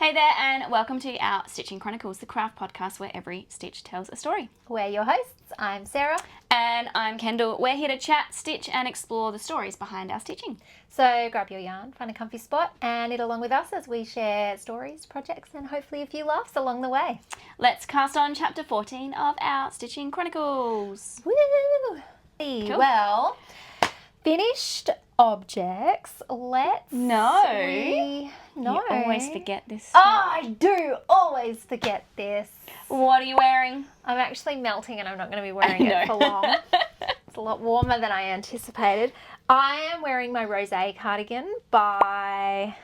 Hey there, and welcome to our Stitching Chronicles, the craft podcast where every stitch tells a story. We're your hosts. I'm Sarah. And I'm Kendall. We're here to chat, stitch, and explore the stories behind our stitching. So grab your yarn, find a comfy spot, and knit along with us as we share stories, projects, and hopefully a few laughs along the way. Let's cast on chapter 14 of our Stitching Chronicles. Woo! Cool. Well, finished objects. Let's You always forget this. Oh, I do always forget this. What are you wearing? I'm actually melting and I'm not going to be wearing it for long. It's a lot warmer than I anticipated. I am wearing my rosé cardigan by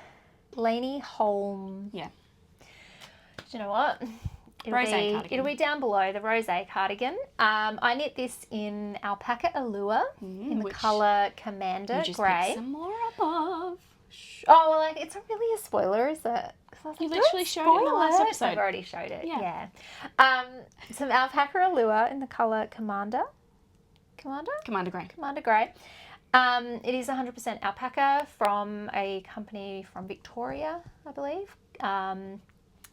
Lainey Holm. Yeah. Do you know what? Cardigan. It'll be down below, the rosé cardigan. I knit this in alpaca allure in the colour Commander Grey. Some more above. Oh, well, it's not really a spoiler, is it? You literally showed it in the last episode. I've already showed it, yeah. Some alpaca allure in the colour Commander Grey. Commander Grey. It is 100% alpaca from a company from Victoria, I believe,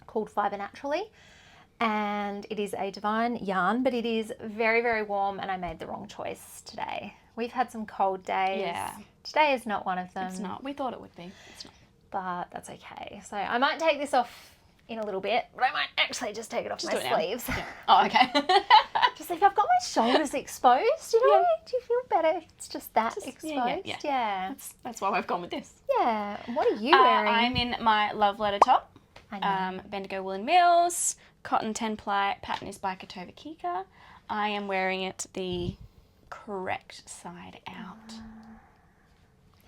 called Fibre Naturally. And it is a divine yarn, but it is very, very warm, and I made the wrong choice today. We've had some cold days. Yeah. Today is not one of them. It's not. We thought it would be. It's not. But that's okay. So I might take this off in a little bit, but I might actually just take it off my sleeves. Yeah. Oh, okay. Just if I've got my shoulders exposed, do you feel better? It's just that exposed. Yeah. That's why we've gone with this. Yeah. What are you wearing? I'm in my love letter top. I know. Bendigo Woolen Mills, cotton 10 ply, pattern is by Katova Kika. I am wearing it the correct side out.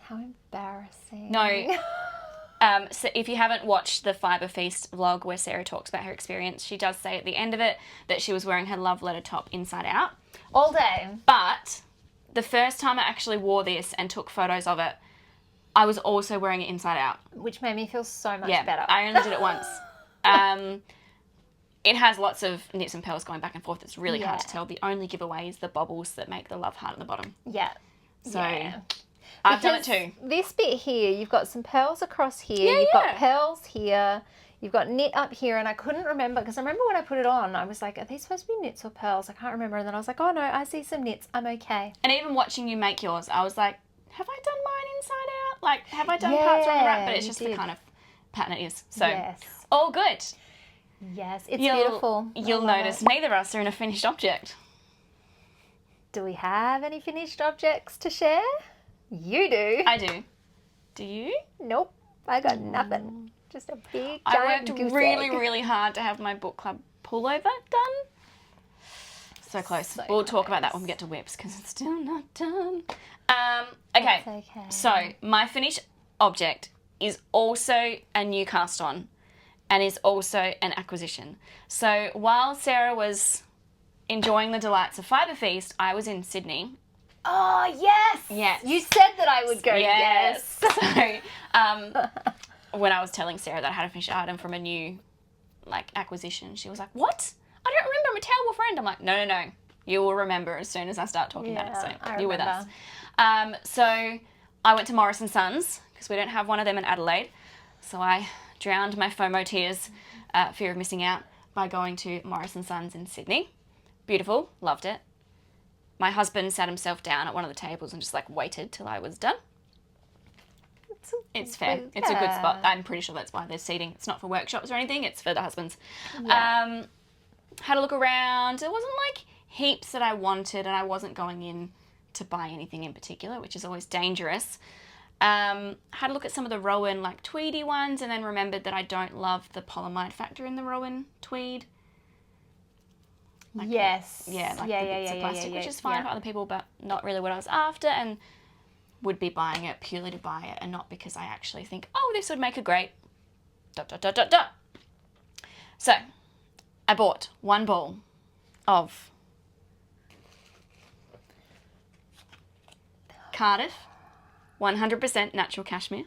How embarrassing. No. So if you haven't watched the Fibre Feast vlog where Sarah talks about her experience, she does say at the end of it that she was wearing her love letter top inside out. All day. But the first time I actually wore this and took photos of it, I was also wearing it inside out. Which made me feel so much better. I only did it once. It has lots of knits and pearls going back and forth. It's really hard to tell. The only giveaway is the bobbles that make the love heart at the bottom. Yeah. So I've done it too. This bit here, you've got some pearls across here. You've got pearls here. You've got knit up here. And I couldn't remember, because I remember when I put it on, I was like, are these supposed to be knits or pearls? I can't remember. And then I was like, oh no, I see some knits. I'm okay. And even watching you make yours, I was like, have I done mine inside out? Like, have I done parts wrong or right? But it's just the kind of pattern it is. So all good. Yes, it's beautiful. You'll notice neither of us are in a finished object. Do we have any finished objects to share? You do. I do. Do you? Nope. I got nothing. Just a big, I giant worked goose really, egg. really hard to have my Book Club Pullover done. So close. We'll talk about that when we get to whips, because it's still not done. Okay. So my finished object is also a new cast on and is also an acquisition. So while Sarah was enjoying the delights of Fibre Feast, I was in Sydney. Oh, yes. Yes. You said that I would go. Yes. So when I was telling Sarah that I had a finished item from a new acquisition, she was like, what? I don't remember. I'm a terrible friend. I'm like, no. You will remember as soon as I start talking about it. So you're with us. So I went to Morris & Sons, because we don't have one of them in Adelaide. So I drowned my FOMO tears, fear of missing out, by going to Morris & Sons in Sydney. Beautiful. Loved it. My husband sat himself down at one of the tables and just waited till I was done. It's fair. It's a good spot. I'm pretty sure that's why there's seating. It's not for workshops or anything. It's for the husbands. Yeah. Had a look around. It wasn't heaps that I wanted, and I wasn't going in to buy anything in particular, which is always dangerous. Had a look at some of the Rowan tweedy ones, and then remembered that I don't love the polyamide factor in the Rowan tweed. Yes. The bits of plastic, which is fine for other people, but not really what I was after, and would be buying it purely to buy it and not because I actually think, oh, this would make a great ... So I bought one ball of Cardiff 100% natural cashmere.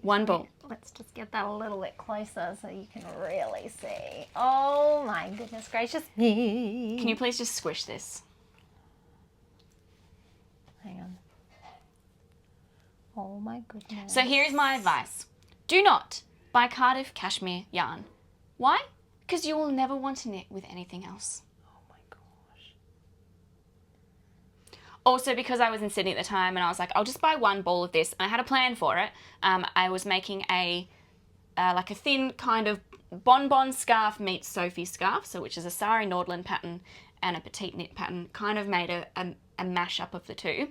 One ball. Let's just get that a little bit closer so you can really see. Oh my goodness gracious me. Can you please just squish this? Hang on. Oh my goodness. So here is my advice. Do not Buy Cardiff cashmere yarn. Why? Because you will never want to knit with anything else. Oh my gosh. Also, because I was in Sydney at the time and I was like, I'll just buy one ball of this. And I had a plan for it. I was making like a thin kind of bonbon scarf meets Sophie scarf, so which is a Sari Nordlund pattern and a petite knit pattern, kind of made a mash-up of the two.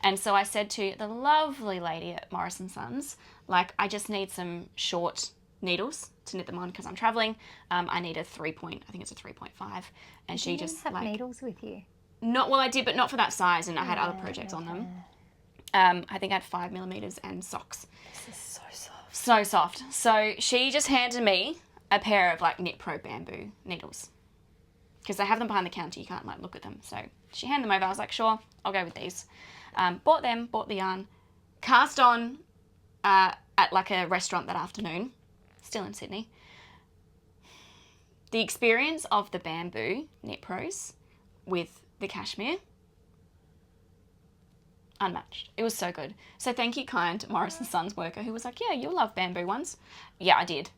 And so I said to the lovely lady at Morris & Sons, like, I just need some short needles to knit them on because I'm travelling. I need a 3.5. And she just have needles with you? Not, well, I did, but not for that size, and I had other projects on them. I think I had 5mm and socks. This is so soft. So soft. So she just handed me a pair of like Knit Pro bamboo needles because they have them behind the counter. You can't like look at them. So she handed them over. I was like, sure, I'll go with these. Bought them, bought the yarn, cast on at like a restaurant that afternoon, still in Sydney. The experience of the bamboo Knit Pros with the cashmere, unmatched. It was so good. So thank you, kind Morris & Sons worker who was like, yeah, you'll love bamboo ones. Yeah, I did.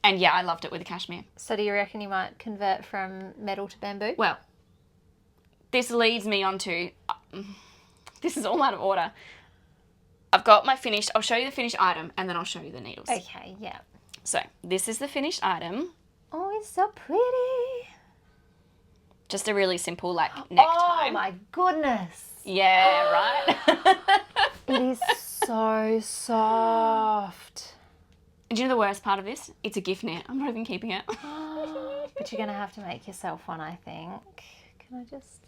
And yeah, I loved it with the cashmere. So do you reckon you might convert from metal to bamboo? Well, this leads me on to, this is all out of order. I've got my finished, I'll show you the finished item and then I'll show you the needles. Okay, yeah. So this is the finished item. Oh, it's so pretty. Just a really simple like necktie. Oh my goodness. Yeah, right? It is so soft. Do you know the worst part of this? It's a gift knit. I'm not even keeping it. But you're going to have to make yourself one, I think. Can I just...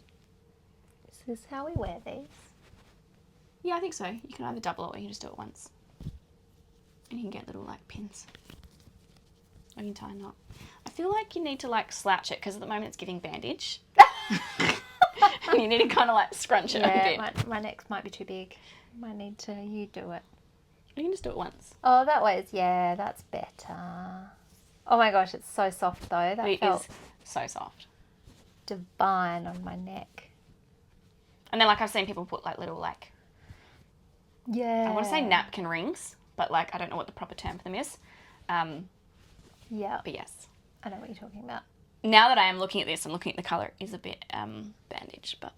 Is this how we wear these? Yeah, I think so. You can either double it or you can just do it once. And you can get little like pins. Or you can tie a knot. I feel like you need to like slouch it because at the moment it's giving bandage. And you need to kind of like scrunch it a bit. My neck might be too big. Might need to, you do it. You can just do it once. Oh, that way is, yeah, that's better. Oh my gosh, it's so soft though. That felt is so soft. divine on my neck. And then like I've seen people put like little like, Yeah. I want to say napkin rings, but like I don't know what the proper term for them is. Yeah. But yes. I know what you're talking about. Now that I am looking at this, I'm looking at the colour. It is a bit bandaged, but...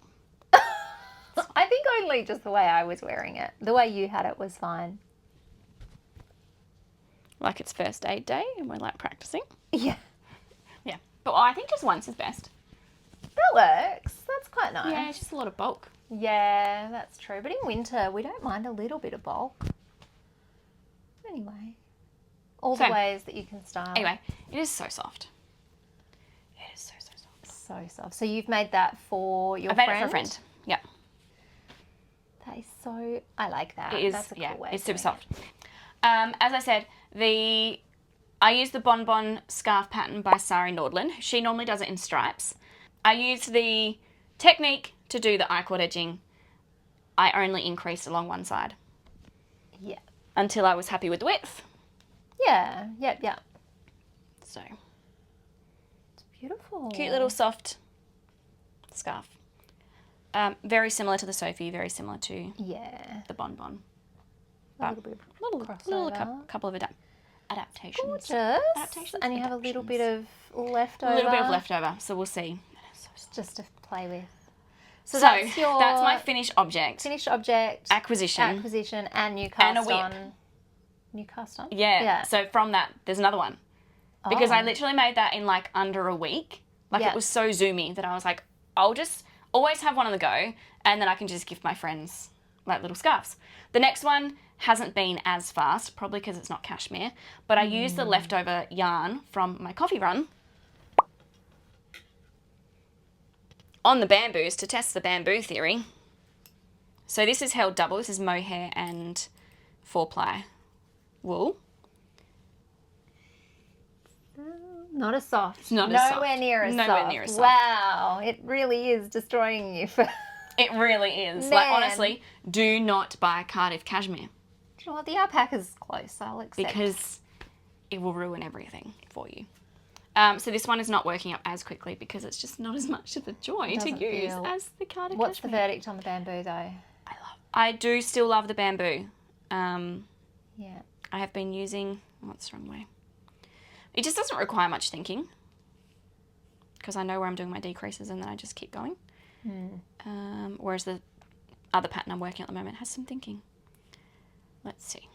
I think only just the way I was wearing it. The way you had it was fine. Like it's first aid day and we're like practising. Yeah. Yeah. But I think just once is best. That works. That's quite nice. Yeah, it's just a lot of bulk. Yeah, that's true. But in winter, we don't mind a little bit of bulk. Anyway. All the ways that you can style. Anyway, it is so soft. It is so soft. So soft. So you've made that for your friend? I made it for a friend. Yeah. That is so... I like that. It is, That's a cool way it's of super doing soft. As I said, I used the Bonbon Scarf pattern by Sari Nordlund. She normally does it in stripes. I used the technique to do the I-cord edging. I only increased along one side. Yeah. Until I was happy with the width. Yeah. Yep. So... It's beautiful. Cute little soft scarf. Very similar to the Sophie, very similar to the Bonbon. A little bit of crossover. Couple of adaptations. Gorgeous. And you have a little bit of leftover. A little bit of leftover, so we'll see. Just to play with. So that's my finished object. Finished object. Acquisition and new cast and a whip. on. New cast on? Yeah. So from that, there's another one. Because I literally made that in like under a week. Like it was so zoomy that I was like, I'll just always have one on the go and then I can just gift my friends like little scarves. The next one hasn't been as fast, probably because it's not cashmere, but I used the leftover yarn from my coffee run on the bamboos to test the bamboo theory. So this is held double. This is mohair and 4-ply wool. Not as soft. It's not as soft. Nowhere near as soft. Nowhere near as soft. Wow, it really is destroying you. It really is. Man. Like, honestly, do not buy Cardiff cashmere. Do you know what? The alpaca's close. I'll accept. Because it will ruin everything for you. So this one is not working up as quickly because it's just not as much of a joy to use as the Cardiff What's cashmere. the verdict on the bamboo, though? I do still love the bamboo. Yeah. I have been using What's the wrong way? It just doesn't require much thinking because I know where I'm doing my decreases and then I just keep going. Whereas the other pattern I'm working at the moment has some thinking. Let's see.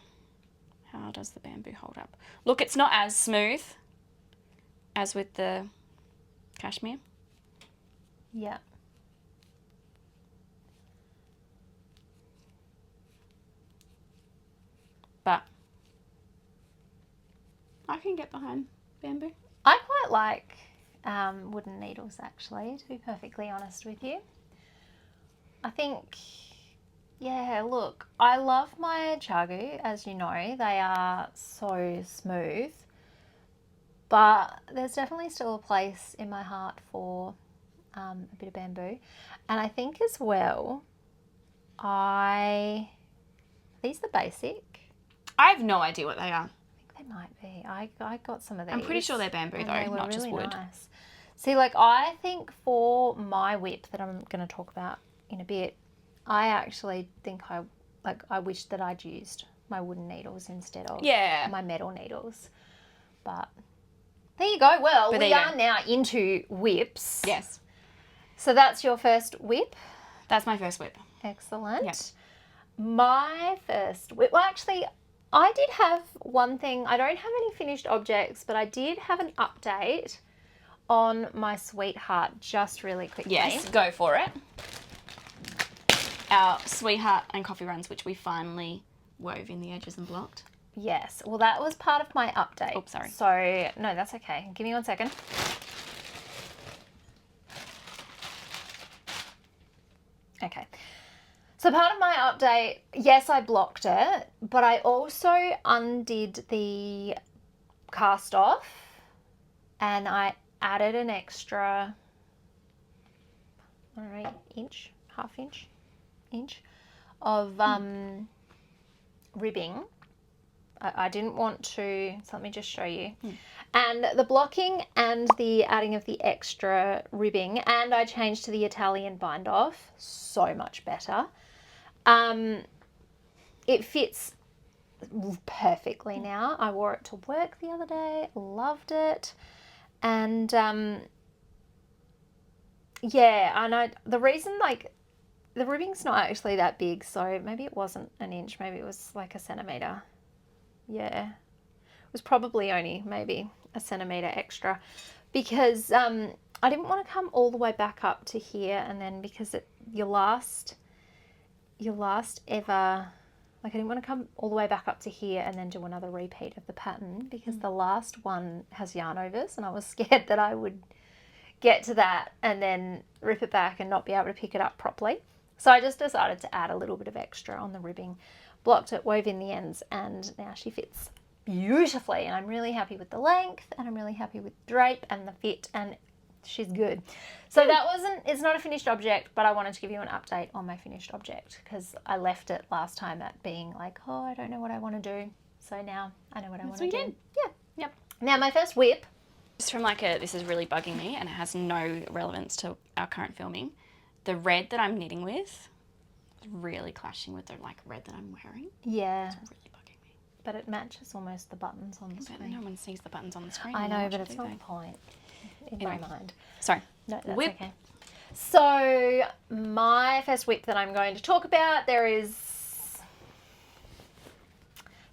How does the bamboo hold up? Look, it's not as smooth as with the cashmere. Yeah. But I can get behind bamboo. I quite like wooden needles, actually, to be perfectly honest with you. I think, yeah, look, I love my chagu, as you know. They are so smooth. But there's definitely still a place in my heart for a bit of bamboo. And I think as well, these are basic. I have no idea what they are. I think they might be. I got some of these. I'm pretty sure they're bamboo though, they were not just really wood. Nice. See, like I think for my whip that I'm going to talk about in a bit, I actually think I wish that I'd used my wooden needles instead of my metal needles. But there you go. Well, we are now into whips. Yes. So that's your first whip. That's my first whip. Excellent. Yep. My first whip. Well, actually, I did have one thing. I don't have any finished objects, but I did have an update on my sweetheart just really quickly. Yes, go for it. Our sweetheart and coffee runs, which we finally wove in the edges and blocked. Yes. Well, that was part of my update. Oh, sorry. So, no, that's okay. Give me 1 second. Okay. So part of my update, yes, I blocked it, but I also undid the cast off and I added an extra, I don't know, inch, half inch of ribbing. I didn't want to, so let me just show you. And the blocking and the adding of the extra ribbing, and I changed to the Italian bind off, so much better. It fits perfectly now. I wore it to work the other day, loved it. And yeah, and the reason, like, the ribbing's not actually that big, so maybe it wasn't an inch, maybe it was like a centimetre. Yeah, it was probably only maybe a centimetre extra because I didn't want to come all the way back up to here, and then because your last ever, like, I didn't want to come all the way back up to here and then do another repeat of the pattern because the last one has yarn overs and I was scared that I would get to that and then rip it back and not be able to pick it up properly. So I just decided to add a little bit of extra on the ribbing, blocked it, wove in the ends, and now she fits beautifully. And I'm really happy with the length and I'm really happy with the drape and the fit, and she's good. So it's not a finished object, but I wanted to give you an update on my finished object because I left it last time at being like, oh, I don't know what I want to do. So now I know what I want to do. Yeah. Yep. Now my first whip. Just from this is really bugging me and it has no relevance to our current filming. The red that I'm knitting with is really clashing with the red that I'm wearing. Yeah. It's really bugging me. But it matches almost the buttons on the screen. No one sees the buttons on the screen. I know, but it's not the point in my mind. Sorry. No, that's whip. Okay. So my first whip that I'm going to talk about, there is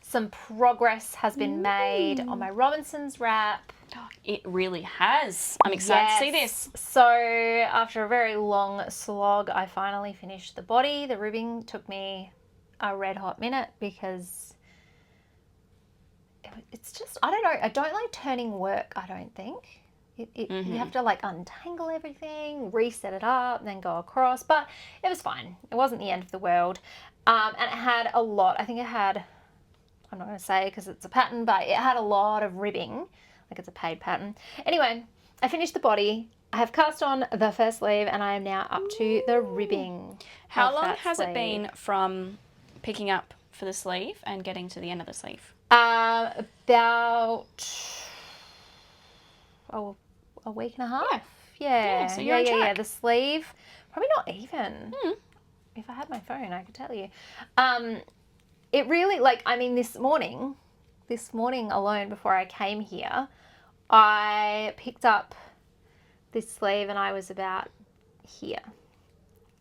some progress has been made on my Robinson's wrap. Oh, it really has. I'm excited to see this. So after a very long slog, I finally finished the body. The ribbing took me a red hot minute because it's just, I don't know, I don't like turning work, I don't think. You have to untangle everything, reset it up, and then go across. But it was fine. It wasn't the end of the world. And it had a lot, I think it had, I'm not going to say because it's a pattern, but it had a lot of ribbing. Like it's a paid pattern. Anyway, I finished the body. I have cast on the first sleeve and I am now up to the ribbing. How long has it been from picking up for the sleeve and getting to the end of the sleeve? About a week and a half. Yeah. So you're on track. Yeah. The sleeve, probably not even. If I had my phone, I could tell you. It really, this this morning alone before I came here, I picked up this sleeve and I was about here.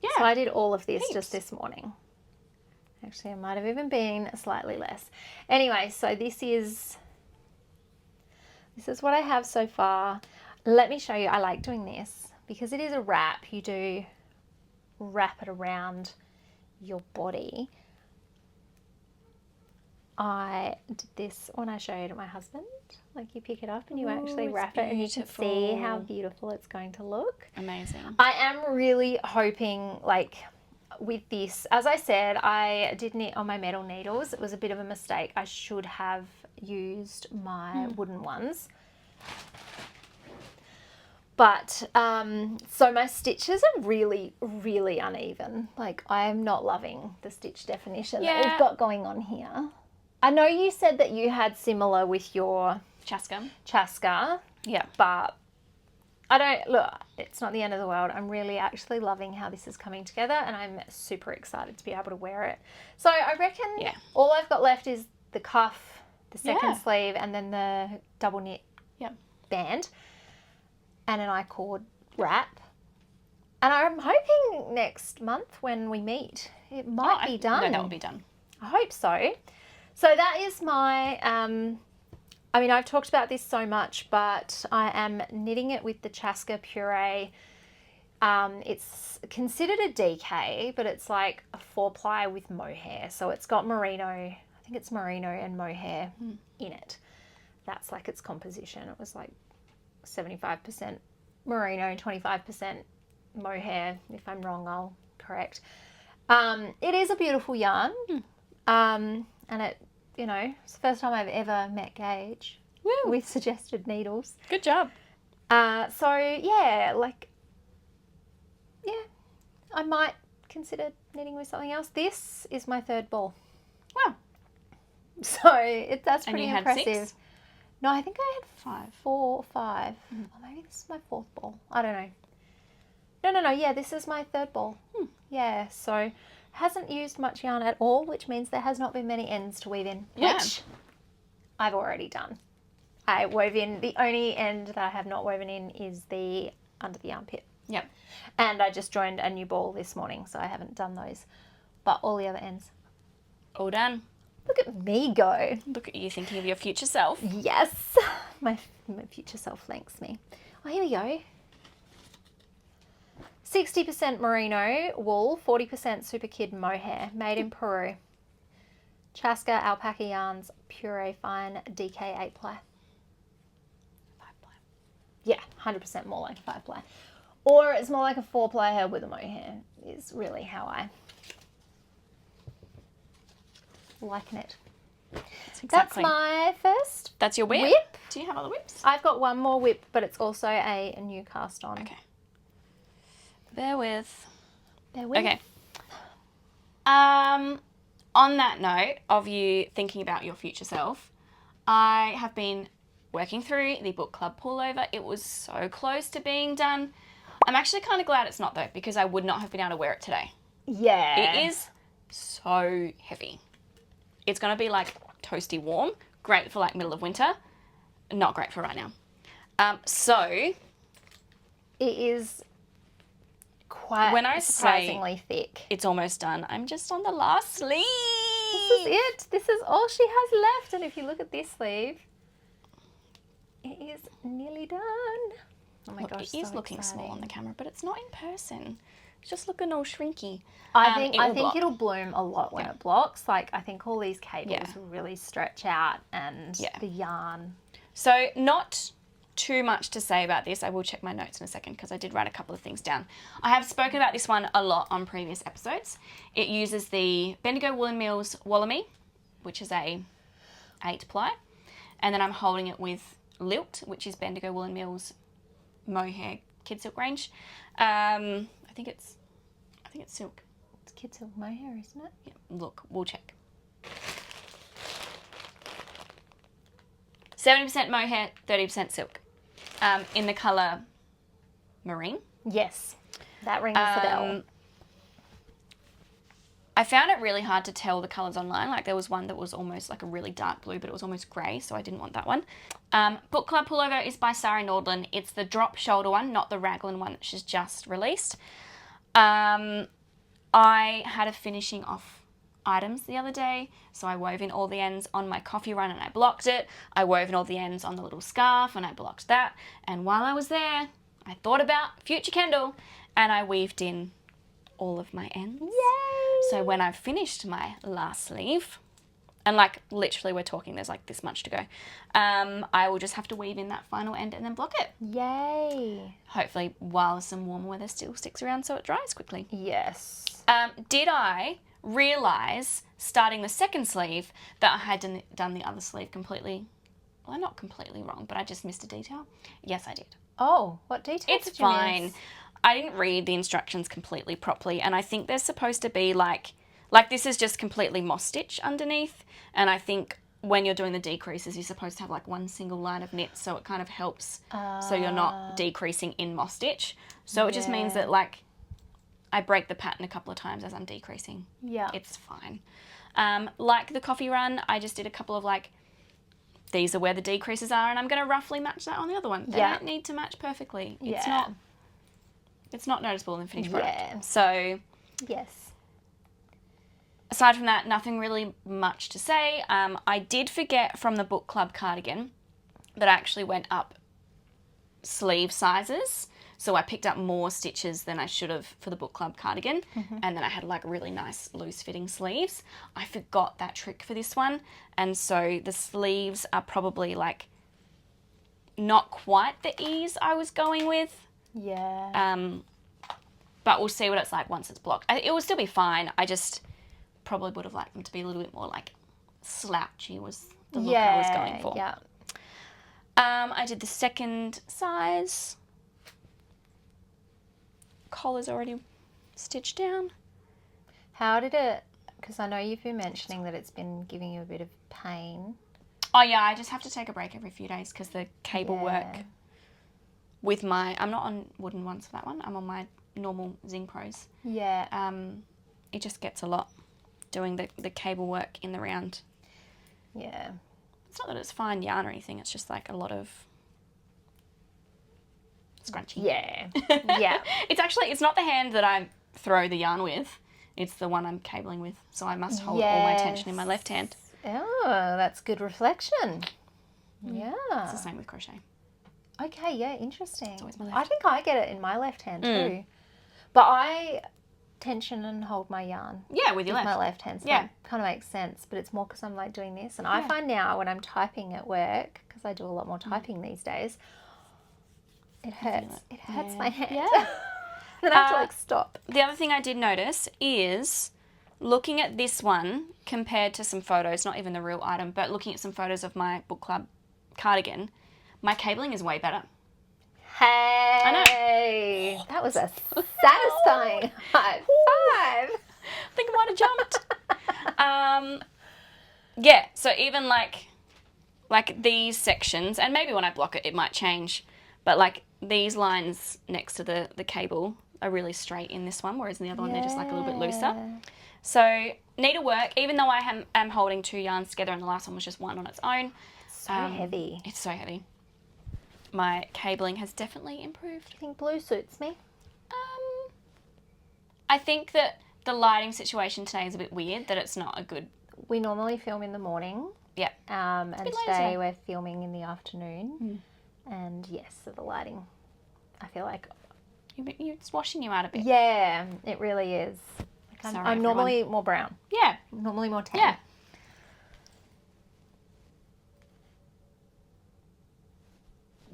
Yeah. So I did all of this Heaps. just this morning. Actually, it might have even been slightly less. Anyway, so this is what I have so far. Let me show you. I like doing this because it is a wrap. You do wrap it around your body. I did this when I showed my husband. Like you pick it up and you actually wrap it and you can see how beautiful it's going to look. Amazing. I am really hoping, like with this, as I said, I did knit on my metal needles. It was a bit of a mistake. I should have used my wooden ones. But, so my stitches are really, really uneven. Like I am not loving the stitch definition that we've got going on here. I know you said that you had similar with your Chaska. Yeah. But I don't, look, it's not the end of the world. I'm really actually loving how this is coming together and I'm super excited to be able to wear it. So I reckon all I've got left is the cuff, the second sleeve, and then the double knit band and an I-cord wrap. And I'm hoping next month when we meet, it might be done. No, that will be done. I hope so. So that is my, I mean, I've talked about this so much, but I am knitting it with the Chaska Puree. It's considered a DK, but it's like a 4-ply with mohair. So it's got merino, I think it's merino and mohair in it. That's like its composition. It was like 75% merino, 25% mohair. If I'm wrong, I'll correct. It is a beautiful yarn. And it, you know, it's the first time I've ever met Gage with suggested needles. Good job. So yeah, like, I might consider knitting with something else. This is my third ball. Wow. So that's pretty impressive. Had 6? No, I think I had 5. 4 or 5. Or maybe this is my 4th ball. I don't know. No. Yeah, this is my 3rd ball. Yeah, so hasn't used much yarn at all, which means there has not been many ends to weave in, which I've already done. I wove in, the only end that I have not woven in is the under the armpit. Yep. And I just joined a new ball this morning, so I haven't done those. But all the other ends. All done. Look at me go. Look at you thinking of your future self. Yes. My future self thanks me. Oh, here we go. 60% merino wool, 40% super kid mohair, made in Peru. Chaska alpaca yarns, puree fine, DK 8-ply. 5-ply. Yeah, 100% more like a 5-ply. Or it's more like a 4-ply hair with a mohair is really how I liken it. That's my first That's your whip? whip. Do you have other whips? I've got one more whip, but it's also a new cast on. Okay. Bear with. There we Okay. On that note of you thinking about your future self, I have been working through the Book Club Pullover. It was so close to being done. I'm actually kind of glad it's not though, because I would not have been able to wear it today. Yeah. It is so heavy. It's going to be like toasty warm. Great for like middle of winter. Not great for right now. So it is quite when I surprisingly thick. It's almost done, I'm just on the last sleeve. This is it. This is all she has left. And if you look at this sleeve, it is nearly done. Oh my gosh, it is so looking exciting. small on the camera, but it's not in person. It's just looking all shrinky. I think block. it'll bloom a lot when it blocks. Like I think all these cables really stretch out and the yarn. So not too much to say about this. I will check my notes in a second because I did write a couple of things down. I have spoken about this one a lot on previous episodes. It uses the Bendigo Woolen Mills Wallamy, which is a 8-ply, and then I'm holding it with Lilt, which is Bendigo Woolen Mills mohair kid silk range. I think it's silk. It's kid silk mohair, isn't it? Yeah, look, we'll check. 70% mohair, 30% silk. In the colour marine. Yes, that rings the bell. I found it really hard to tell the colours online. Like there was one that was almost like a really dark blue, but it was almost grey, so I didn't want that one. Book Club Pullover is by Sari Nordlund. It's the drop shoulder one, not the raglan one that she's just released. I had a finishing off items the other day, so I wove in all the ends on my coffee run and I blocked it. I wove in all the ends on the little scarf and I blocked that. And while I was there, I thought about future Kendall and I weaved in all of my ends. Yay! So when I've finished my last sleeve, and like literally we're talking there's like this much to go, I will just have to weave in that final end and then block it. Yay! Hopefully while some warmer weather still sticks around so it dries quickly. Yes. Did I realise starting the second sleeve that I had done the other sleeve completely, well not completely wrong, but I just missed a detail? Yes, I did. Oh, what details It's did you fine. miss? I didn't read the instructions completely properly, and I think there's supposed to be like this is just completely moss stitch underneath, and I think when you're doing the decreases you're supposed to have like one single line of knit, so it kind of helps so you're not decreasing in moss stitch. So it just means that like I break the pattern a couple of times as I'm decreasing. Yeah. It's fine. Like the coffee run, I just did a couple of like, these are where the decreases are, and I'm going to roughly match that on the other one. They don't need to match perfectly. It's not noticeable in the finished product. Yeah. So Yes. aside from that, nothing really much to say. I did forget from the Book Club cardigan that I actually went up sleeve sizes. So I picked up more stitches than I should have for the Book Club cardigan. And then I had like really nice loose fitting sleeves. I forgot that trick for this one. And so the sleeves are probably like not quite the ease I was going with. Yeah. But we'll see what it's like once it's blocked. It will still be fine. I just probably would have liked them to be a little bit more like slouchy was the look I was going for. Yeah. I did the second size. Collar's already stitched down. How did it, because I know you've been mentioning that it's been giving you a bit of pain. Oh yeah, I just have to take a break every few days because the cable work with my, I'm not on wooden ones for that one, I'm on my normal Zing Pros. Yeah. It just gets a lot doing the cable work in the round. Yeah. It's not that it's fine yarn or anything, it's just like a lot of scrunchy. Yeah. Yeah. It's not the hand that I throw the yarn with, it's the one I'm cabling with, so I must hold all my tension in my left hand. Oh, that's good reflection. Yeah. It's the same with crochet. Okay, yeah, interesting. always my left. I think I get it in my left hand too. But I tension and hold my yarn Yeah, with your with left. my left hand, so Yeah. that kind of makes sense. But it's more because I'm like doing this. And I find now when I'm typing at work, because I do a lot more typing these days, it hurts. It hurts my hand. Yeah. Then I have to like stop. The other thing I did notice is looking at this one compared to some photos, not even the real item, but looking at some photos of my Book Club cardigan, my cabling is way better. Hey, that was a satisfying high five. I think I might have jumped. Yeah, so even like these sections, and maybe when I block it, it might change, but like these lines next to the cable are really straight in this one, whereas in the other one they're just like a little bit looser. So needlework, even though I am holding two yarns together and the last one was just one on its own. So heavy. It's so heavy. My cabling has definitely improved. Do you think blue suits me? I think that the lighting situation today is a bit weird, that it's not a good... We normally film in the morning. Yeah. And late today today. we're filming in the afternoon. And yes, so the lighting, I feel like... It's washing you out a bit. Yeah, it really is. Like Sorry, I'm everyone. normally more brown. Yeah. Normally more tan. Yeah.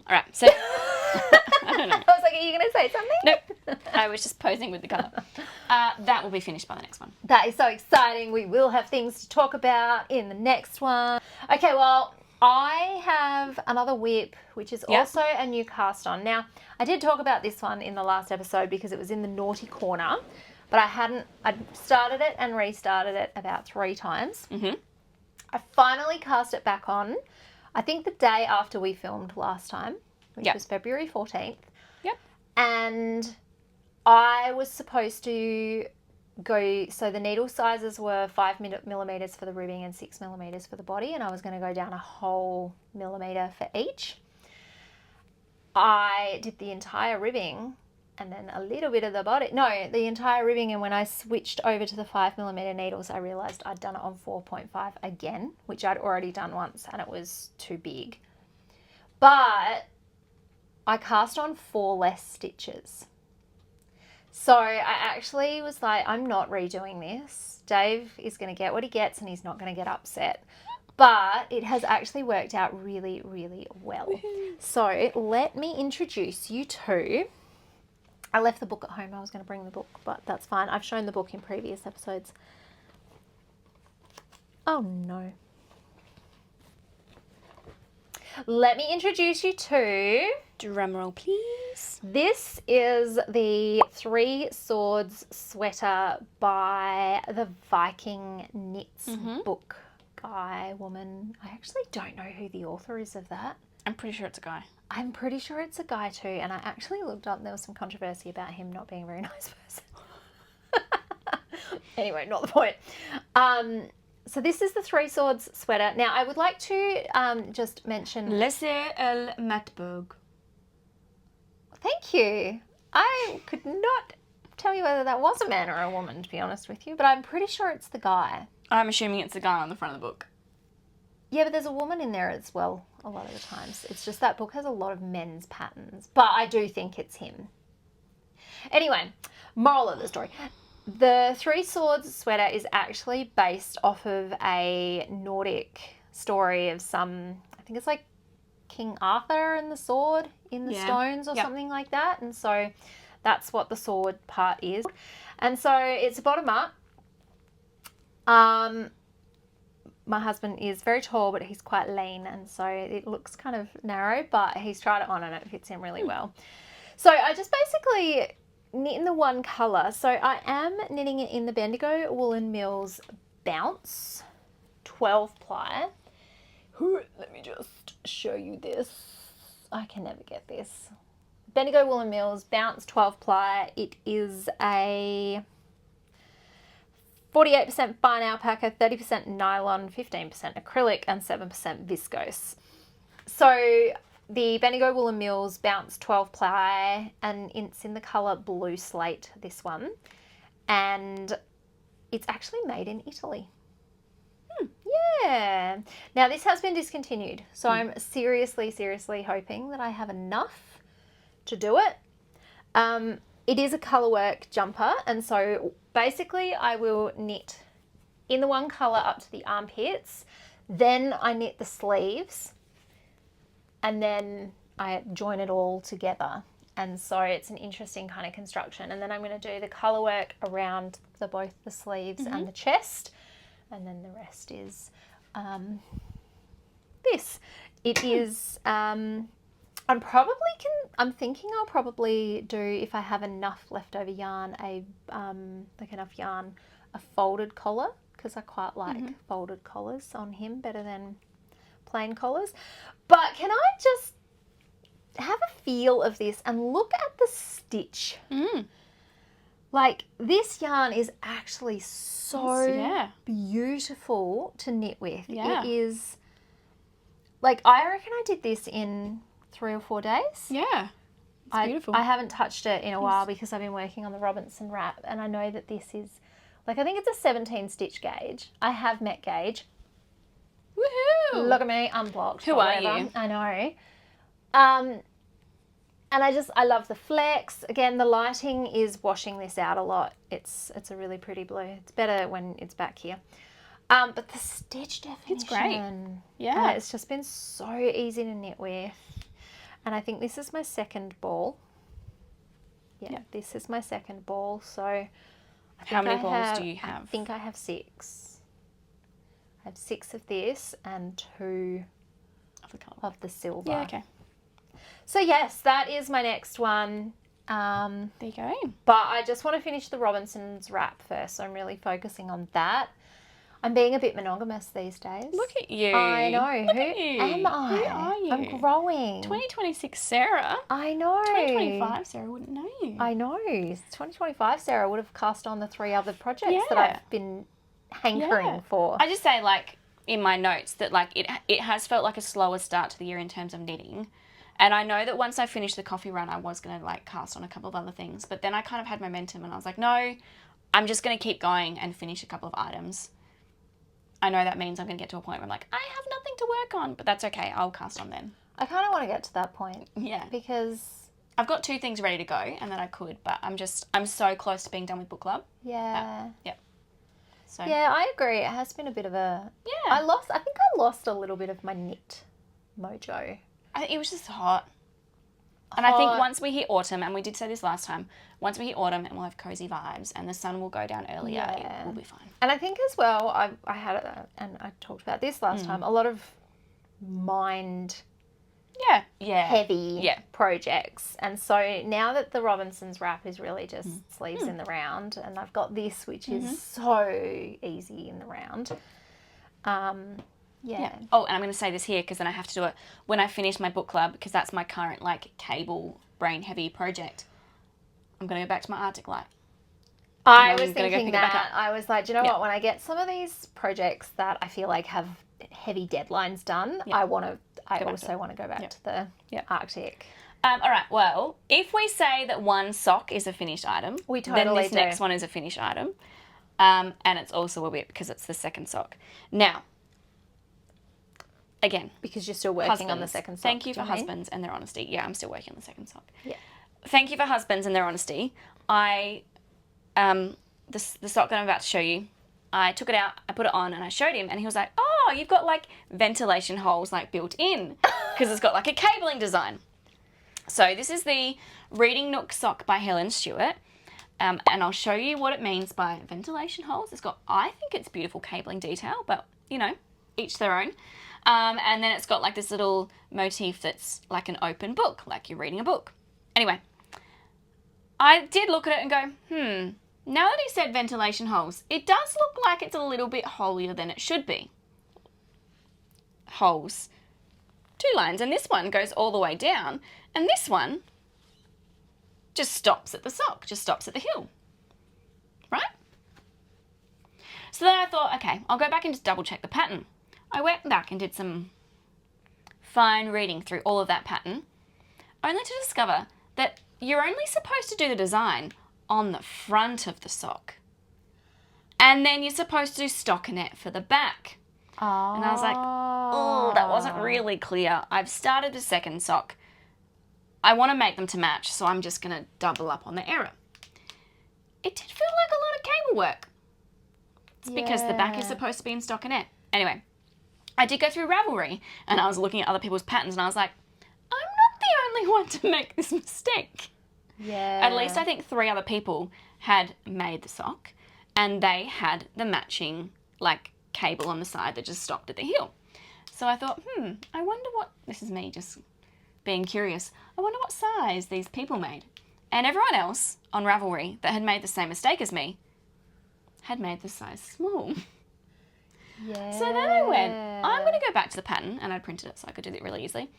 All right, so... I don't know. I was like, are you going to say something? Nope. I was just posing with the colour. That will be finished by the next one. That is so exciting. We will have things to talk about in the next one. Okay, well, I have another whip, which is also a new cast on. Now, I did talk about this one in the last episode because it was in the naughty corner, but I'd started it and restarted it about 3 times. Mm-hmm. I finally cast it back on, I think the day after we filmed last time, which was February 14th. Yep. And I was supposed to so the needle sizes were 5 millimeters for the ribbing and 6 millimeters for the body, and I was going to go down a whole millimeter for each. I did the entire ribbing and then a little bit of the body. No, the entire ribbing, and when I switched over to the 5mm needles, I realised I'd done it on 4.5 again, which I'd already done once, and it was too big. But I cast on 4 less stitches. So I actually was like, I'm not redoing this. Dave is going to get what he gets and he's not going to get upset. But it has actually worked out really, really well. So let me introduce you to... I left the book at home. I was going to bring the book, but that's fine. I've shown the book in previous episodes. Oh, no. Let me introduce you to... Drumroll, please. This is the 3 Swords sweater by the Viking Knits book guy, woman. I actually don't know who the author is of that. I'm pretty sure it's a guy. I'm pretty sure it's a guy too, and I actually looked up, there was some controversy about him not being a very nice person. Anyway, not the point. So this is the 3 Swords sweater. Now, I would like to just mention... Lasse L Matberg. Thank you. I could not tell you whether that was a man or a woman, to be honest with you, but I'm pretty sure it's the guy. I'm assuming it's the guy on the front of the book. Yeah, but there's a woman in there as well a lot of the times. It's just that book has a lot of men's patterns, but I do think it's him. Anyway, moral of the story. The 3 Swords sweater is actually based off of a Nordic story of some, I think it's like King Arthur and the sword in the stones or something like that. And so that's what the sword part is. And so it's a bottom up. My husband is very tall, but he's quite lean, and so it looks kind of narrow, but he's tried it on and it fits him really well. So I just basically knit in the one colour. So I am knitting it in the Bendigo Woolen Mills Bounce 12 ply. Let me just show you this. I can never get this. Bendigo Woolen Mills Bounce 12 ply. It is a 48% fine alpaca, 30% nylon, 15% acrylic, and 7% viscose. So the Bendigo Woolen Mills Bounce 12 ply, and it's in the colour Blue Slate, this one. And it's actually made in Italy. Yeah. Now, this has been discontinued, so I'm seriously hoping that I have enough to do it. It is a colourwork jumper, and so basically I will knit in the one colour up to the armpits, then I knit the sleeves, and then I join it all together. And so it's an interesting kind of construction. And then I'm going to do the colourwork around both the sleeves and the chest, and then the rest is this. It is... I'm thinking I'll probably do, if I have enough leftover yarn, a folded collar, because I quite like folded collars on him better than plain collars. But can I just have a feel of this and look at the stitch? Like, this yarn is actually so beautiful to knit with. It is, like, I reckon I did this in 3 or 4 days. Yeah, it's beautiful. I haven't touched it in a while because I've been working on the Robinson wrap, and I know that this is, like, I think it's a 17 stitch gauge. I have met gauge. Woohoo! Look at me, unblocked. Who are you? I know. And I love the flex. Again, the lighting is washing this out a lot. It's a really pretty blue. It's better when it's back here. But the stitch definition. It's great. Yeah. It's just been so easy to knit with. And I think this is my second ball. Yeah, this is my second ball. So how many balls do you have? I think I have 6. I have 6 of this and 2 of the silver. Yeah, okay. So yes, that is my next one. There you go. But I just want to finish the Robinson's wrap first. So I'm really focusing on that. I'm being a bit monogamous these days. Look at you. I know. Look Who at you. am I? Who are you? I'm growing. 2026 Sarah. I know. 2025 Sarah wouldn't know you. I know. 2025 Sarah would have cast on the 3 other projects that I've been hankering for. I just say, like, in my notes that, like, it has felt like a slower start to the year in terms of knitting. And I know that once I finished the coffee run, I was going to, like, cast on a couple of other things. But then I kind of had momentum and I was like, no, I'm just going to keep going and finish a couple of items. I know that means I'm going to get to a point where I'm like, I have nothing to work on, but that's okay. I'll cast on then. I kind of want to get to that point. Yeah. Because I've got 2 things ready to go and then I could, but I'm so close to being done with Book Club. Yeah. Yep. So. Yeah, I agree. It has been a bit of a... Yeah. I think I lost a little bit of my knit mojo. I think it was just hot. And I think once we hit autumn, and we did say this last time, once we hit autumn and we'll have cozy vibes and the sun will go down earlier, it will be fine. And I think as well, I had, and I talked about this last time, a lot of mind heavy projects. And so now that the Robinson's wrap is really just sleeves in the round, and I've got this, which is so easy in the round. Yeah. Oh, and I'm going to say this here because then I have to do it when I finish my book club because that's my current, like, cable brain heavy project. I'm going to go back to my Arctic light. I was thinking that. I was like, do you know what? When I get some of these projects that I feel like have heavy deadlines done, I also want to go back to the Arctic. All right. Well, if we say that one sock is a finished item, then this next one is a finished item. And it's also a whip because it's the second sock. Now, again, because you're still working on the second sock. Thank you for husbands and their honesty. Yeah, I'm still working on the second sock. Yeah. Thank you for husbands and their honesty. The sock that I'm about to show you, I took it out, I put it on, and I showed him, and he was like, "Oh, you've got like ventilation holes like built in because it's got like a cabling design." So this is the Reading Nook sock by Helen Stewart. And I'll show you what it means by ventilation holes. It's got, I think it's beautiful cabling detail, but, you know, each their own. And then it's got like this little motif that's like an open book, like you're reading a book. Anyway, I did look at it and go, now that he said ventilation holes, it does look like it's a little bit holier than it should be. Holes. 2 lines, and this one goes all the way down, and this one just stops at the sock, just stops at the heel. Right? So then I thought, okay, I'll go back and just double check the pattern. I went back and did some fine reading through all of that pattern, only to discover that you're only supposed to do the design on the front of the sock. And then you're supposed to do stockinette for the back. Oh. And I was like, oh, that wasn't really clear. I've started the second sock. I want to make them to match, so I'm just going to double up on the error. It did feel like a lot of cable work. It's because the back is supposed to be in stockinette. Anyway, I did go through Ravelry, and I was looking at other people's patterns, and I was like, I'm not the only one to make this mistake. Yeah. At least I think 3 other people had made the sock, and they had the matching, like, cable on the side that just stopped at the heel. So I thought, I wonder what, this is me just being curious, I wonder what size these people made. And everyone else on Ravelry that had made the same mistake as me had made the size small. Yeah. So then I went, I'm going to go back to the pattern, and I printed it so I could do it really easily.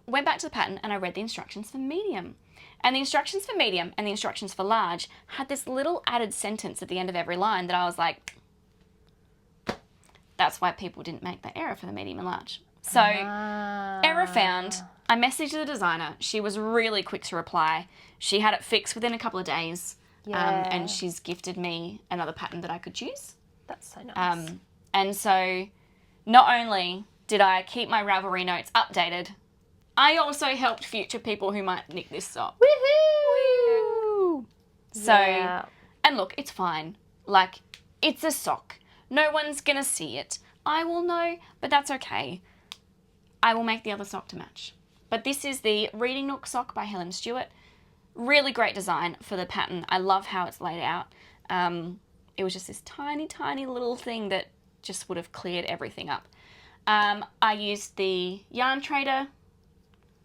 Went back to the pattern and I read the instructions for medium. And the instructions for medium and the instructions for large had this little added sentence at the end of every line that I was like, that's why people didn't make the error for the medium and large. So, error found. I messaged the designer. She was really quick to reply. She had it fixed within a couple of days. Yeah. And she's gifted me another pattern that I could choose. That's so nice. And so, not only did I keep my Ravelry notes updated, I also helped future people who might nick this sock. Woohoo! So, and look, it's fine. Like, it's a sock. No one's going to see it. I will know, but that's okay. I will make the other sock to match. But this is the Reading Nook sock by Helen Stewart. Really great design for the pattern. I love how it's laid out. It was just this tiny, tiny little thing that just would have cleared everything up. I used the Yarn Trader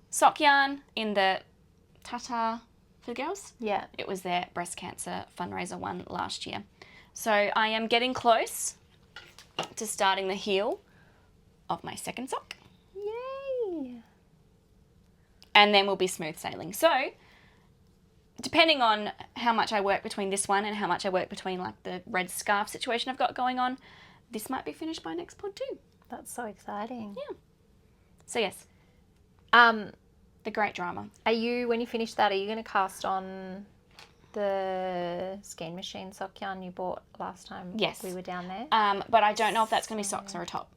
sock yarn in the Tata for the girls. Yeah. It was their breast cancer fundraiser one last year. So I am getting close to starting the heel of my second sock. Yay! And then we'll be smooth sailing. So, depending on how much I work between this one and how much I work between like the red scarf situation I've got going on, this might be finished by next pod too. That's so exciting. Yeah. So yes, the great drama. When you finish that, are you going to cast on the Skein Machine sock yarn you bought last time Yes. we were down there? But I don't know if that's going to be socks or a top.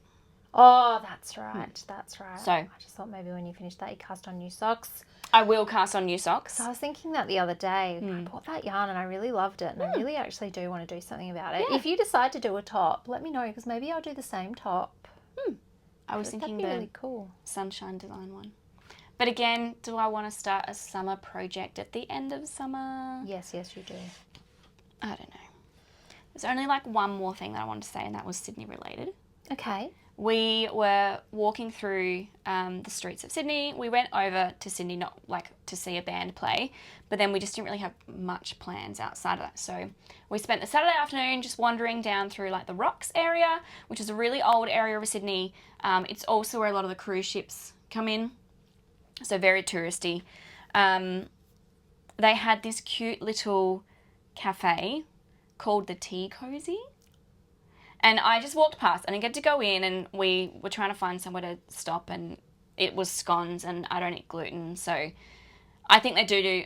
Oh, that's right. That's right. So I just thought maybe when you finish that, you cast on new socks. I will cast on new socks. So I was thinking that the other day. I bought that yarn and I really loved it, and I really actually do want to do something about it. Yeah. If you decide to do a top, let me know, because maybe I'll do the same top. I was thinking That'd be the really cool. sunshine design one. But again, do I want to start a summer project at the end of summer? Yes, you do. I don't know. There's only like one more thing that I wanted to say, and that was Sydney related. Okay. We were walking through the streets of Sydney. We went over to Sydney, not like to see a band play, but then we just didn't really have much plans outside of that. So we spent the Saturday afternoon just wandering down through like the Rocks area, which is a really old area of Sydney. It's also where a lot of the cruise ships come in, so very touristy. They had this cute little cafe called the Tea Cozy. And I just walked past. I didn't get to go in, and we were trying to find somewhere to stop, and it was scones, and I don't eat gluten. So I think they do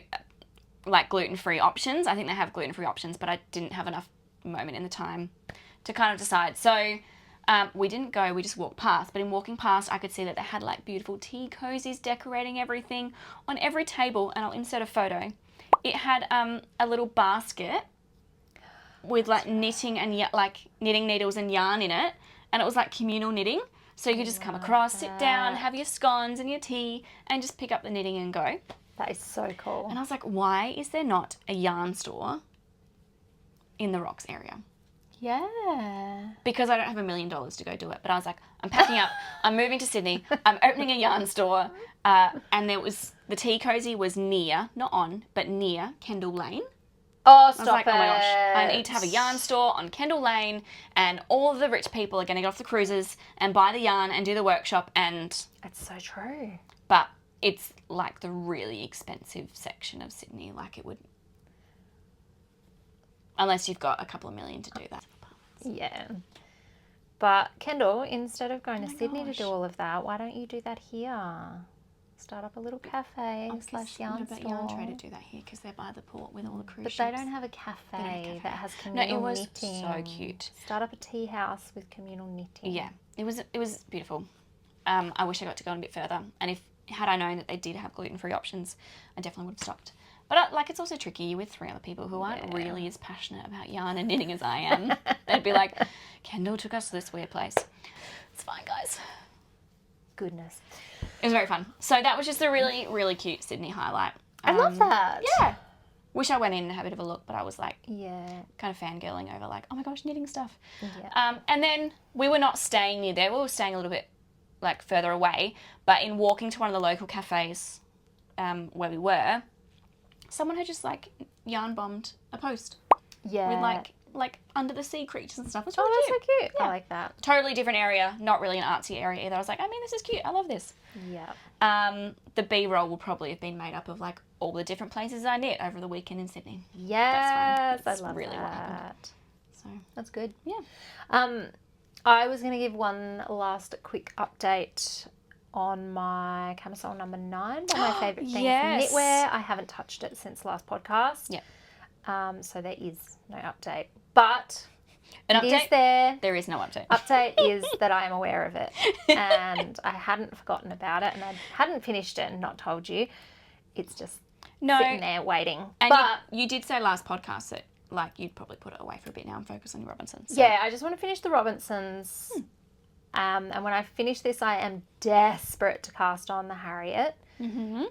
like gluten-free options. I think they have gluten-free options, but I didn't have enough moment in the time to kind of decide. So we didn't go, we just walked past. But in walking past, I could see that they had like beautiful tea cozies decorating everything on every table, and I'll insert a photo. It had a little basket with like knitting and like knitting needles and yarn in it, and it was like communal knitting, so you could just come across, sit down, have your scones and your tea, and just pick up the knitting and go. That is so cool. And I was like, why is there not a yarn store in the Rocks area? Yeah. Because I don't have $1 million to go do it, but I was like, I'm packing up, I'm moving to Sydney, I'm opening a yarn store, and there was, the Tea Cozy was near, not on, but near Kendall Lane. Oh, stop I was like, it. oh my gosh, I need to have a yarn store on Kendall Lane, and all of the rich people are going to get off the cruises and buy the yarn and do the workshop. And It's so true. but it's like the really expensive section of Sydney. Like it would, unless you've got a couple of million to do that. Yeah. But Kendall, instead of going to Sydney gosh. to do all of that, why don't you do that here? Start up a little cafe / yarn store. Yarn Trader do that here because they're by the port with all the cruise But ships. they don't have a cafe that has No, communal it was knitting. so cute. Start up a tea house with communal knitting. Yeah, it was beautiful. I wish I got to go a bit further, and had I known that they did have gluten-free options, I definitely would have stopped. But like, it's also tricky with 3 other people who aren't really as passionate about yarn and knitting as I am. They'd be like, Kendall took us to this weird place. It's fine, guys. Goodness. It was very fun. So that was just a really, really cute Sydney highlight. I love that. Yeah. Wish I went in and had a bit of a look, but I was like, Yeah. kind of fangirling over like, oh my gosh, knitting stuff. Yeah. And then we were not staying near there. We were staying a little bit like further away. But in walking to one of the local cafes where we were, someone had just like yarn bombed a post Yeah. with like under the sea creatures and stuff. It's Oh, really that's cute. so cute. Yeah. I like that. Totally different area, not really an artsy area either. I was like, I mean, this is cute. I love this. Yeah. The B-roll will probably have been made up of like all the different places I knit over the weekend in Sydney. Yes. That's I love really that. what happened. So That's good. yeah. I was going to give one last quick update on my Camisole No. 9, one of my favourite things, Yes. knitwear. I haven't touched it since last podcast. Yeah. So there is no update. But An it is update? there. There is no update. Update is that I am aware of it. And I hadn't forgotten about it, and I hadn't finished it and not told you. It's just sitting there waiting. And but you did say last podcast that like you'd probably put it away for a bit now and focus on your Robinsons. So. yeah, I just want to finish the Robinsons. And when I finish this, I am desperate to cast on the Harriet. Mm-hmm.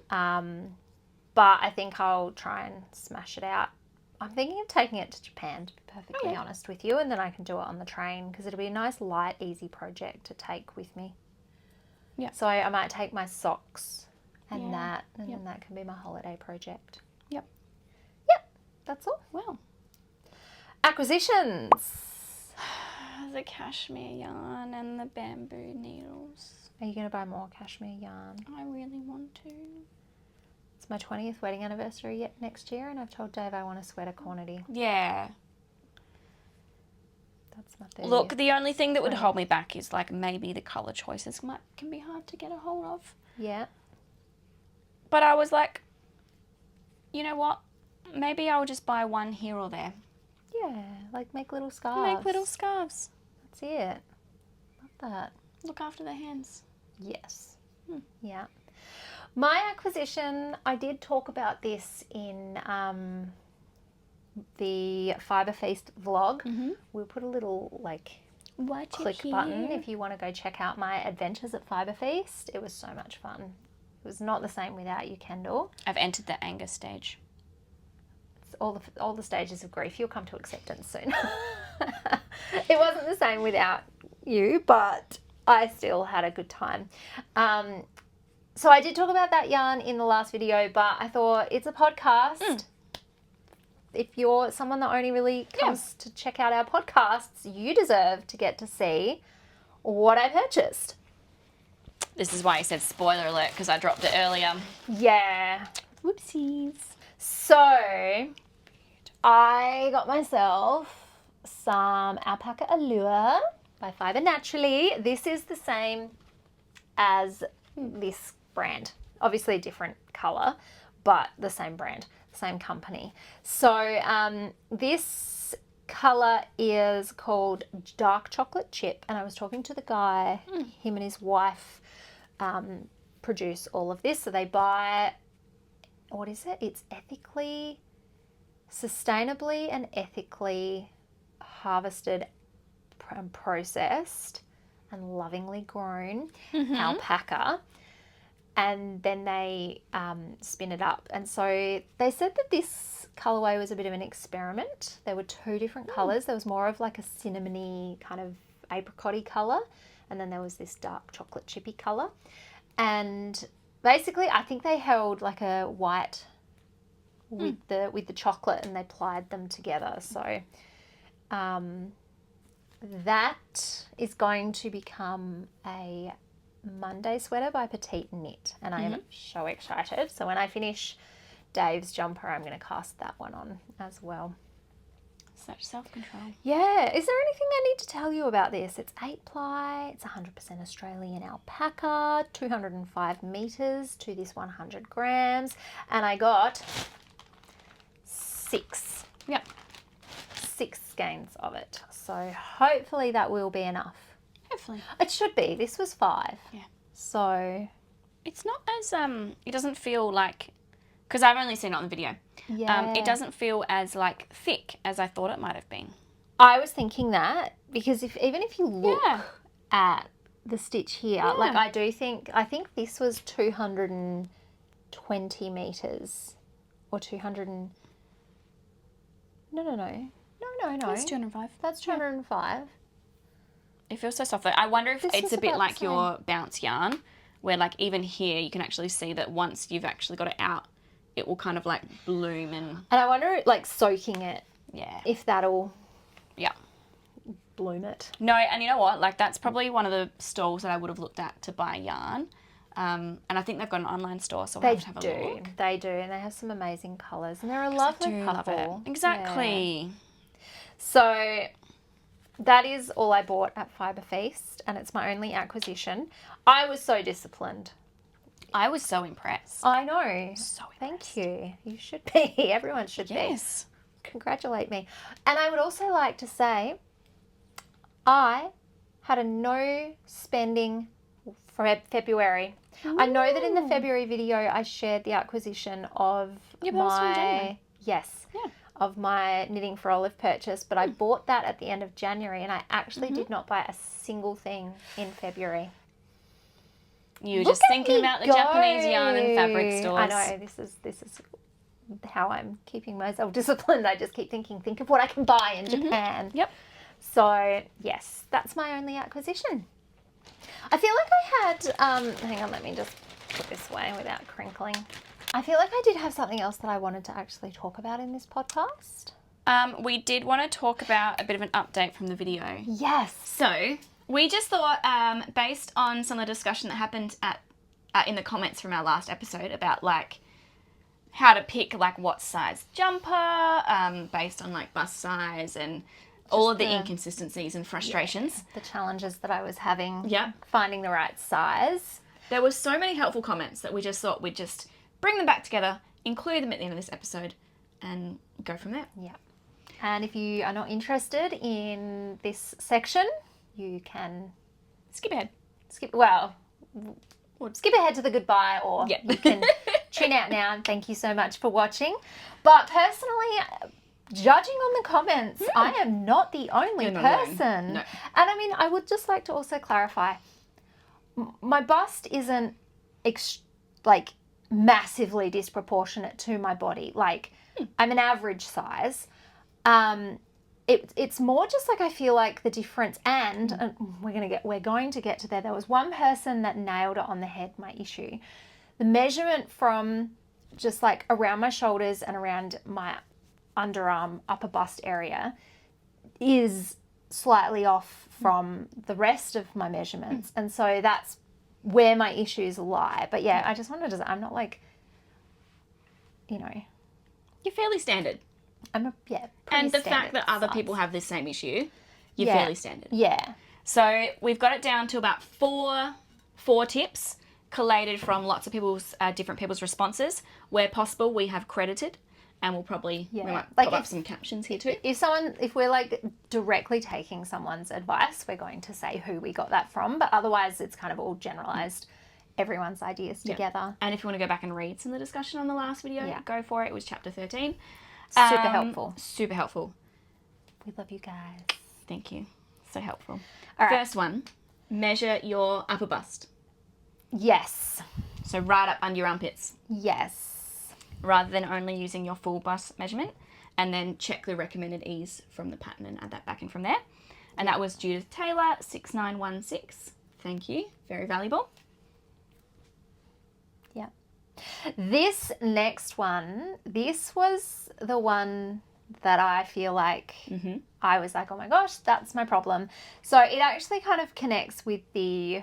But I think I'll try and smash it out. I'm thinking of taking it to Japan, to be perfectly honest with you, and then I can do it on the train because it'll be a nice, light, easy project to take with me. Yeah. So I might take my socks and Yeah. that, and Yep. then that can be my holiday project. Yep. Yep, that's all. Well, Acquisitions. the cashmere yarn and the bamboo needles. Are you going to buy more cashmere yarn? I really want to. It's my 20th wedding anniversary next year, and I've told Dave I want a sweater quantity. Yeah. That's my 30th. Look, the only thing that would hold me back is like maybe the colour choices can be hard to get a hold of. Yeah. But I was like, you know what? Maybe I'll just buy one here or there. Yeah, like make little scarves. Make little scarves. That's it. Love that. Look after their hands. Yes. Yeah. My acquisition, I did talk about this in the Fibre Feast vlog. We'll put a little click button if you want to go check out my adventures at Fibre Feast. It was so much fun. It was not the same without you, Kendall. I've entered the anger stage. It's all the stages of grief. You'll come to acceptance soon. It wasn't the same without you, but I still had a good time. So I did talk about that yarn in the last video, but I thought it's a podcast. If you're someone that only really comes to check out our podcasts, you deserve to get to see what I purchased. This is why I said spoiler alert, because I dropped it earlier. Yeah. Whoopsies. So I got myself some alpaca allure by Fibre Naturally. This is the same as this brand. Obviously a different colour, but the same brand, same company. So this colour is called Dark Chocolate Chip, and I was talking to the guy, him and his wife produce all of this. So they buy, what is it? It's sustainably and ethically harvested and processed and lovingly grown alpaca, and then they spin it up. And so they said that this colourway was a bit of an experiment. There were two different colours. There was more of like a cinnamony kind of apricot-y colour, and then there was this dark chocolate chippy colour. And basically I think they held like a white with the chocolate, and they plied them together. So that is going to become a Monday sweater by Petite Knit, and I am so excited. So when I finish Dave's jumper, I'm going to cast that one on as well. Such self-control. Yeah. Is there anything I need to tell you about this? It's 8-ply. It's 100% Australian alpaca, 205 metres to this 100 grams. And I got 6 skeins of it. So hopefully that will be enough. Hopefully. It should be. This was 5. Yeah. So it's not as it doesn't feel like, because I've only seen it on the video. yeah. It doesn't feel as like thick as I thought it might have been. I was thinking that, because even if you look at the stitch here, like I think this was 220 metres or 200 and no. That's 205. That's 205. It feels so soft though. I wonder if This it's was a bit about like the same. your bounce yarn, where like even here you can actually see that once you've actually got it out, it will kind of like bloom and And I wonder, like soaking it, yeah. if that'll Yeah. bloom it. No, and you know what? Like that's probably one of the stalls that I would have looked at to buy yarn. And I think they've got an online store, so we'll have to have a look. They do, and they have some amazing colours, and they're a lovely couple. Love it. Exactly. Yeah. So that is all I bought at Fibre Feast, and it's my only acquisition. I was so disciplined. I was so impressed. I know. So impressed. Thank you. You should be. Everyone should Yes. be. Congratulate me. And I would also like to say I had a no spending for February. Ooh. I know that in the February video I shared the acquisition of of my Knitting for Olive purchase, but I bought that at the end of January, and I actually did not buy a single thing in February. You were just thinking about the Japanese yarn and fabric stores. I know, this is how I'm keeping myself disciplined. I just keep thinking, think of what I can buy in Japan. Yep. So, yes, that's my only acquisition. I feel like I had, hang on, let me just put this away without crinkling. I feel like I did have something else that I wanted to actually talk about in this podcast. We did want to talk about a bit of an update from the video. Yes. So we just thought, based on some of the discussion that happened in the comments from our last episode about like how to pick like what size jumper, based on like bust size and all of the inconsistencies and frustrations. The challenges that I was having. Yeah. Finding the right size. There were so many helpful comments that we just thought we'd just bring them back together, include them at the end of this episode, and go from there. Yeah. And if you are not interested in this section, you can skip ahead. Skip ahead to the goodbye, or you can tune out now. And thank you so much for watching. But personally, judging on the comments, I am not the only person. No. And I mean, I would just like to also clarify, my bust isn't like massively disproportionate to my body. Like, I'm an average size. It's more just like I feel like the difference, and we're going to get to there. There was one person that nailed it on the head, my issue. The measurement from just like around my shoulders and around my underarm, upper bust area is slightly off from the rest of my measurements. And so that's where my issues lie. But yeah, I just wanted to, I'm not like, you know. You're fairly standard. And the fact that other people have this same issue, you're fairly standard. Yeah. So we've got it down to about four tips collated from lots of different people's responses. Where possible, we have credited, and we'll probably we might pop up some captions here too. If we're like directly taking someone's advice, we're going to say who we got that from. But otherwise, it's kind of all generalized. Everyone's ideas together. And if you want to go back and read some of the discussion on the last video, go for it. It was chapter 13. Super helpful. Super helpful. We love you guys. Thank you. So helpful. All right. First one, measure your upper bust. Yes. So right up under your armpits. Yes. Rather than only using your full bust measurement. And then check the recommended ease from the pattern and add that back in from there. And that was Judith Taylor, 6916. Thank you. Very valuable. Yeah. This next one, this was the one that I feel like I was like, oh my gosh, that's my problem. So it actually kind of connects with the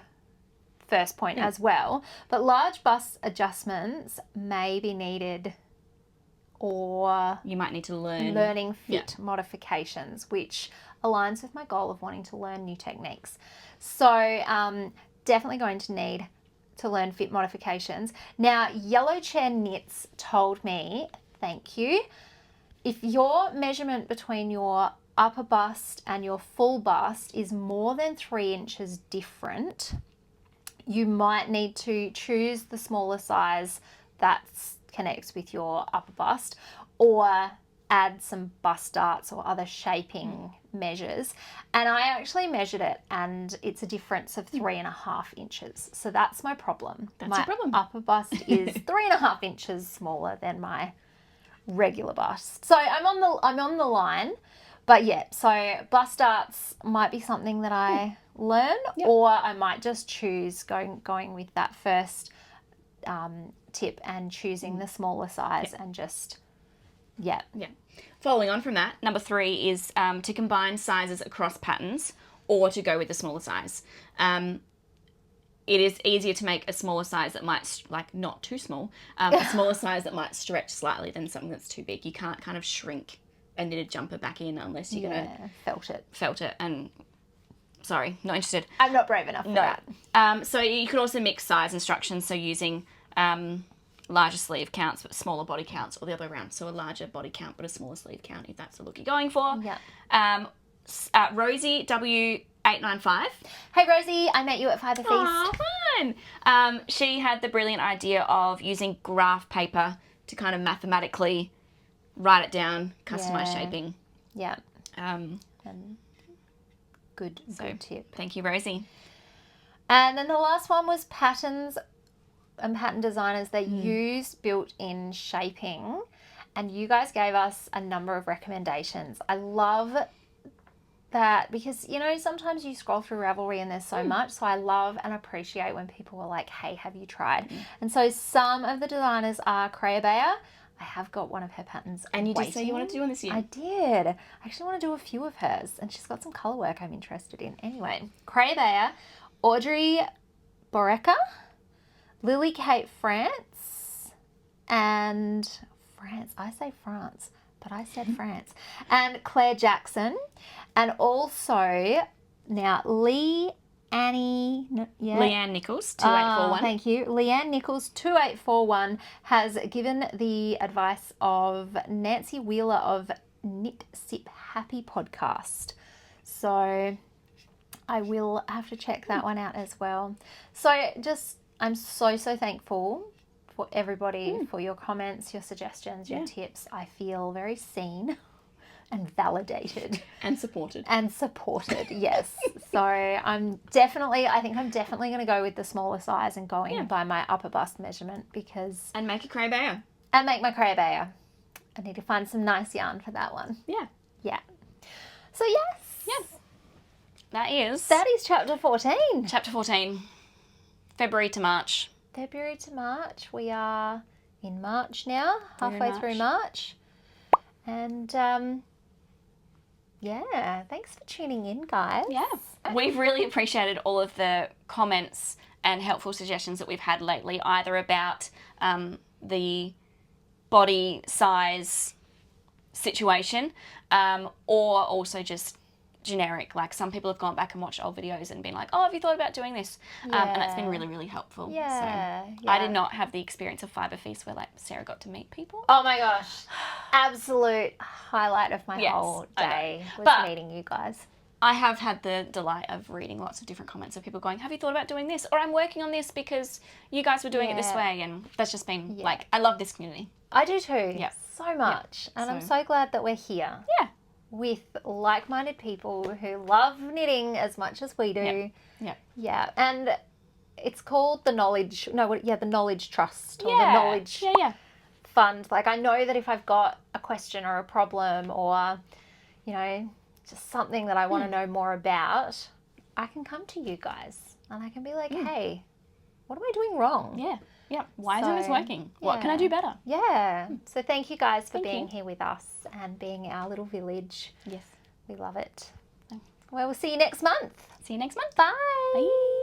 first point as well. But large bust adjustments may be needed, or you might need to learning fit modifications, which aligns with my goal of wanting to learn new techniques. So definitely going to need to learn fit modifications. Now, Yellow Chair Knits told me, thank you, if your measurement between your upper bust and your full bust is more than 3 inches different, you might need to choose the smaller size that connects with your upper bust, or add some bust darts or other shaping measures. And I actually measured it, and it's a difference of 3.5 inches. So that's my problem. That's your problem. My upper bust is 3.5 inches smaller than my regular bust. So I'm on the line. But yeah, so bust darts might be something that I learn, or I might just choose going with that first tip and choosing the smaller size and just Following on from that, number 3 is to combine sizes across patterns, or to go with the smaller size. It is easier to make a smaller size that might, not too small, a smaller size that might stretch slightly than something that's too big. You can't kind of shrink a knitted jumper back in unless you're going to felt it, and sorry, not interested. I'm not brave enough for that. So you could also mix size instructions, so using larger sleeve counts but smaller body counts, or the other way around, so a larger body count but a smaller sleeve count if that's the look you're going for. Rosie W895. Hey Rosie, I met you at Fibre Feast. Oh, fun! She had the brilliant idea of using graph paper to kind of mathematically write it down, customize shaping. Yeah. And good tip. Thank you, Rosie. And then the last one was patterns and pattern designers that use built-in shaping, and you guys gave us a number of recommendations. I love that, because sometimes you scroll through Ravelry and there's so much, so I love and appreciate when people are like, hey, have you tried? And so some of the designers are Crayabea. I I have got one of her patterns. And you did say you waiting. wanted to do one this year. I did. I actually want to do a few of hers, and she's got some colour work I'm interested in. Anyway, Cray Audrey Boreca, Lily Kate France, and I say France, but I said France, and Claire Jackson, and also now Leanne Nichols, 2841. Thank you. Leanne Nichols, 2841, has given the advice of Nancy Wheeler of Knit Sip Happy podcast. So I will have to check that one out as well. So I'm so thankful for everybody, for your comments, your suggestions, your tips. I feel very seen and validated. And supported. Yes. So I think I'm definitely going to go with the smaller size and going by my upper bust measurement because... And make a craybear. And make my craybear. I need to find some nice yarn for that one. Yeah. Yeah. So yes. Yes. That is chapter 14. Chapter 14. February to March. We are in March now, halfway through March. And thanks for tuning in, guys. Yeah. We've really appreciated all of the comments and helpful suggestions that we've had lately, either about the body size situation or also just generic. Like some people have gone back and watched old videos and been like, oh, have you thought about doing this? And that's been really, really helpful. Yeah. So I did not have the experience of Fibre Feast where like Sarah got to meet people. Oh my gosh. Absolute highlight of my whole day was meeting you guys. I have had the delight of reading lots of different comments of people going, have you thought about doing this? Or I'm working on this because you guys were doing it this way. And that's just been like, I love this community. I do too. Yeah. So much. Yeah. And I'm so glad that we're here. Yeah. With like-minded people who love knitting as much as we do. Yeah. Yeah. And it's called the Knowledge Trust or the Knowledge Fund. Like I know that if I've got a question or a problem or, just something that I want to know more about, I can come to you guys and I can be like, hey, what am I doing wrong? Yeah. Yeah. Why isn't this working? What can I do better? Yeah. So thank you guys for being here with us and being our little village. Yes. We love it. Well, we'll see you next month. See you next month. Bye. Bye.